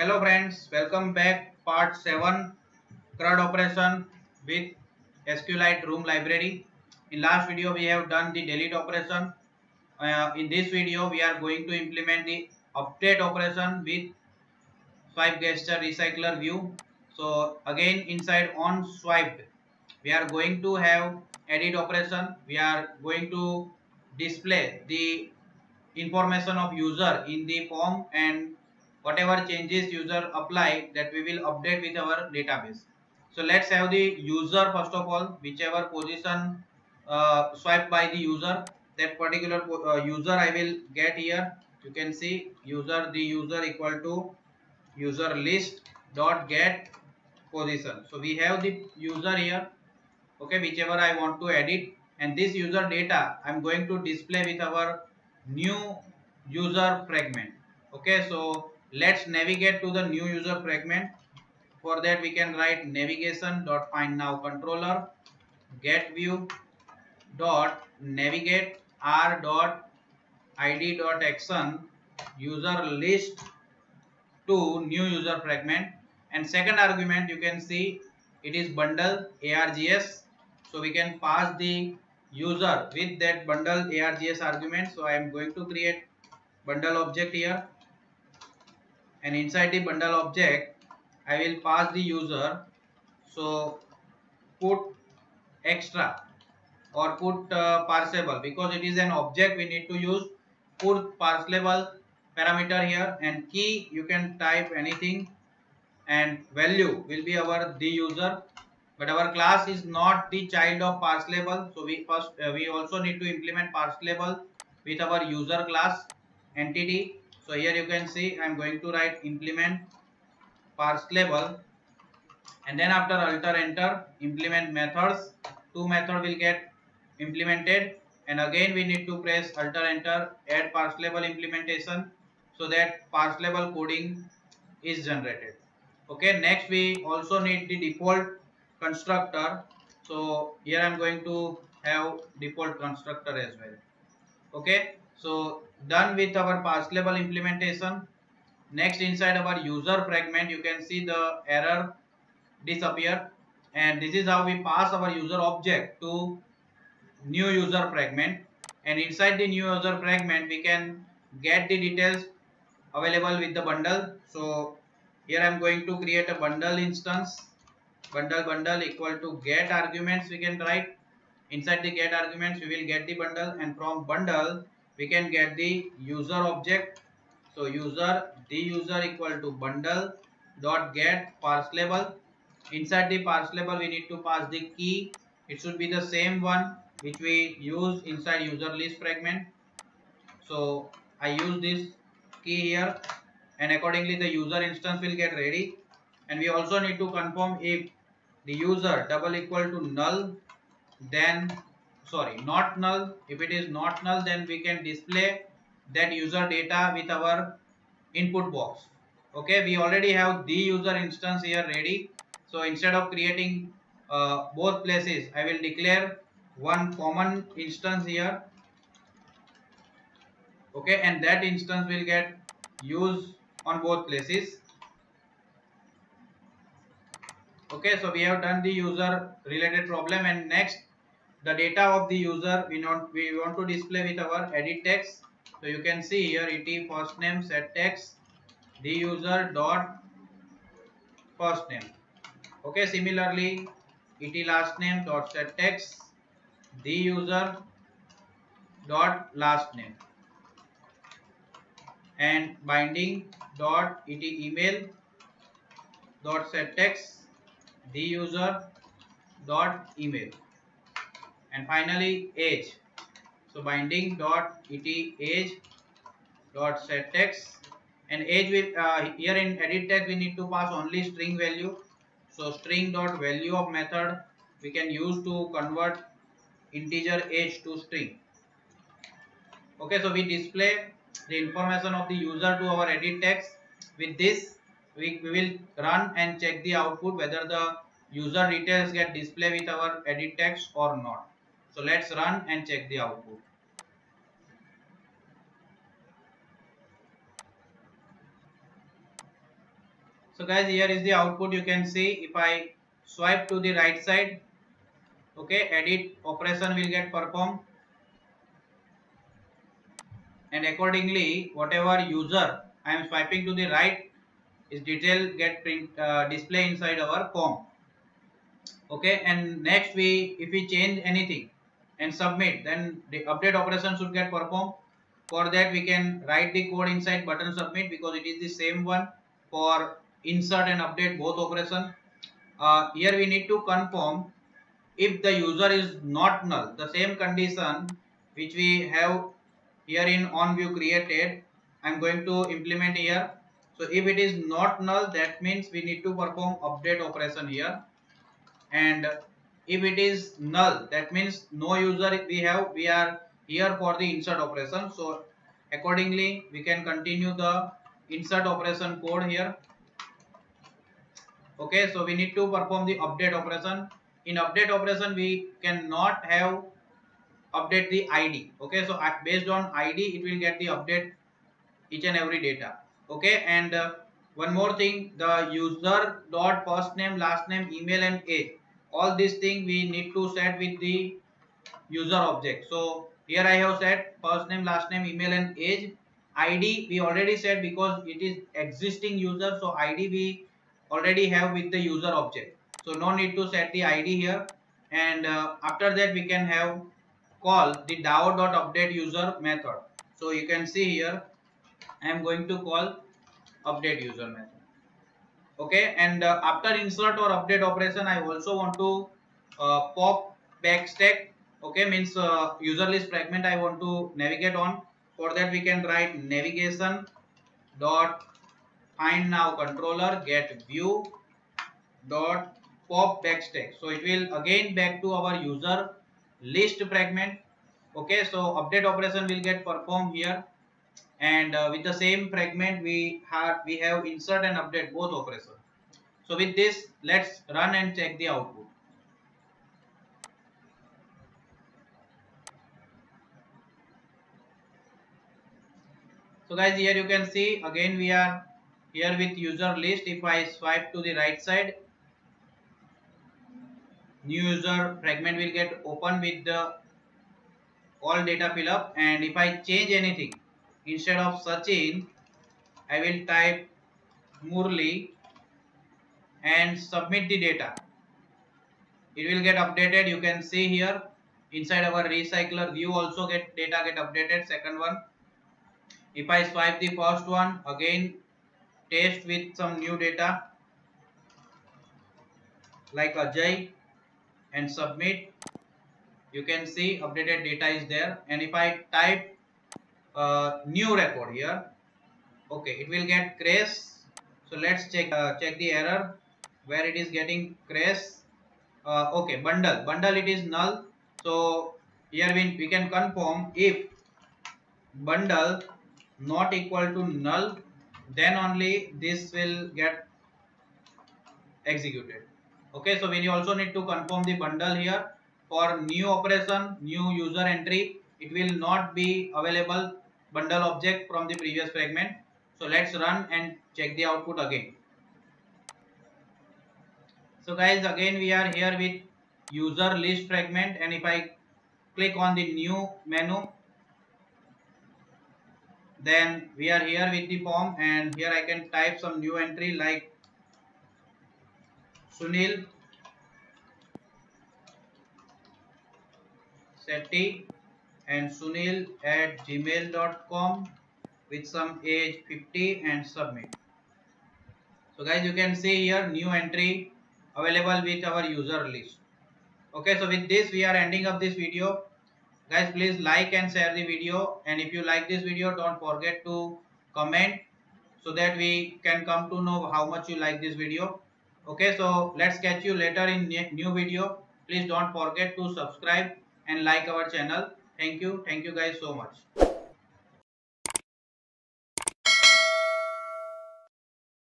Hello friends, welcome back part 7 CRUD operation with SQLite room library. In last video we have done the delete operation. In this video we are going to implement the update operation with swipe gesture recycler view. So again inside on swiped we are going to have edit operation. We are going to display the information of user in the form, and whatever changes user apply that we will update with our database. So let's have the user first of all, whichever position swipe by the user, that particular user I will get here. You can see user, the user equal to user list dot get position. So we have the user here, okay, whichever I want to edit, and this user data I'm going to display with our new user fragment. Okay, so let's navigate to the new user fragment. For that we can write navigation dot find now controller get view dot navigate r dot id dot action user list to new user fragment, and second argument you can see it is bundle args. So we can pass the user with that bundle args argument. So I am going to create bundle object here, and inside the bundle object I will pass the user. So put extra or put parsable, because it is an object we need to use. Put parsable parameter here, and key you can type anything, and value will be our the user, but our class is not the child of parseable. So we first we also need to implement parseable with our user class entity. So here you can see I am going to write implement parseable, and then after alter enter implement methods, two method will get implemented, and again we need to press alter enter add parseable implementation, so that parseable coding is generated. Okay, next we also need the default constructor. So here I'm going to have default constructor as well. Okay, so done with our parseable implementation. Next, inside our user fragment you can see the error disappear, and this is how we pass our user object to new user fragment, and inside the new user fragment we can get the details available with the bundle. So here I am going to create a bundle instance. Bundle equal to get arguments we can write. Inside the get arguments we will get the bundle, and from bundle we can get the user object. So user, the user equal to bundle dot get parseable. Inside the parseable we need to pass the key. It should be the same one which we use inside user list fragment. So I use this key here, and accordingly the user instance will get ready. And we also need to confirm if the user double equal to null, then sorry, not null. If it is not null, then we can display that user data with our input box. Okay, we already have the user instance here ready. So instead of creating both places, I will declare one common instance here. Okay, and that instance will get used on both places. Okay, so we have done the user related problem, and next the data of the user we want to display with our edit text. So you can see here it is first name set text the user dot first name. Okay, similarly it last name dot set text the user dot last name, and binding dot it email dot set text the user dot email, and finally age. So binding dot it age dot set text, and age with here in edit text we need to pass only string value. So string dot value of method we can use to convert integer age to string. Okay, so we display the information of the user to our edit text. With this we will run and check the output whether the user details get displayed with our edit text or not. So let's run and check the output. So guys, here is the output. You can see if I swipe to the right side, okay, edit operation will get performed, and accordingly whatever user I am swiping to the right is detail get display inside our form. Okay, and next if we change anything and submit, then the update operation should get performed. For that we can write the code inside button submit, because it is the same one for insert and update both operation. Here we need to confirm if the user is not null, the same condition which we have here in on view created, I am going to implement here. So if it is not null, that means we need to perform update operation here, and if it is null, that means no user we are here for the insert operation. So accordingly we can continue the insert operation code here. Okay, so we need to perform the update operation. In update operation we cannot have update the id. Okay, so based on id it will get the update each and every data. Okay, and one more thing, the user dot first name, last name, email and age, all these things we need to set with the user object. So here I have set first name, last name, email and age. id we already set because it is existing user, so id we already have with the user object, so no need to set the id here. And after that we can have call the DAO.update user method. So you can see here I am going to call update user method. Okay, and after insert or update operation I also want to pop back stack. Okay, means user list fragment I want to navigate on. For that we can write navigation dot find now controller get view dot pop back stack. So it will again back to our user list fragment. Okay, so update operation will get performed here, and with the same fragment we have insert and update both operations. So with this, let's run and check the output. So guys, here you can see again we are here with user list. If I swipe to the right side, new user fragment will get open with the all data fill up, and if I change anything, instead of Sachin I will type Murli and submit the data. It will get updated. You can see here inside our recycler view also get updated. Second one, if I swipe the first one, again test with some new data like Ajay and submit, you can see updated data is there. And if I type new record here, okay, it will get crash. So let's check the error where it is getting crash. Okay, bundle it is null. So here we can confirm if bundle not equal to null, then only this will get executed. Okay, so we also need to confirm the bundle here. For new operation, new user entry, it will not be available bundle object from the previous fragment. So let's run and check the output again. So guys, again we are here with user list fragment, and if I click on the new menu, then we are here with the form, and here I can type some new entry like Sunil Sethi and Sunil at gmail.com with some age 50 and submit. So guys, you can see here new entry available with our user list. Okay, so with this we are ending up this video. Guys, please like and share the video, and if you like this video, don't forget to comment so that we can come to know how much you like this video. Okay, so let's catch you later in new video. Please don't forget to subscribe and like our channel. Thank you guys so much.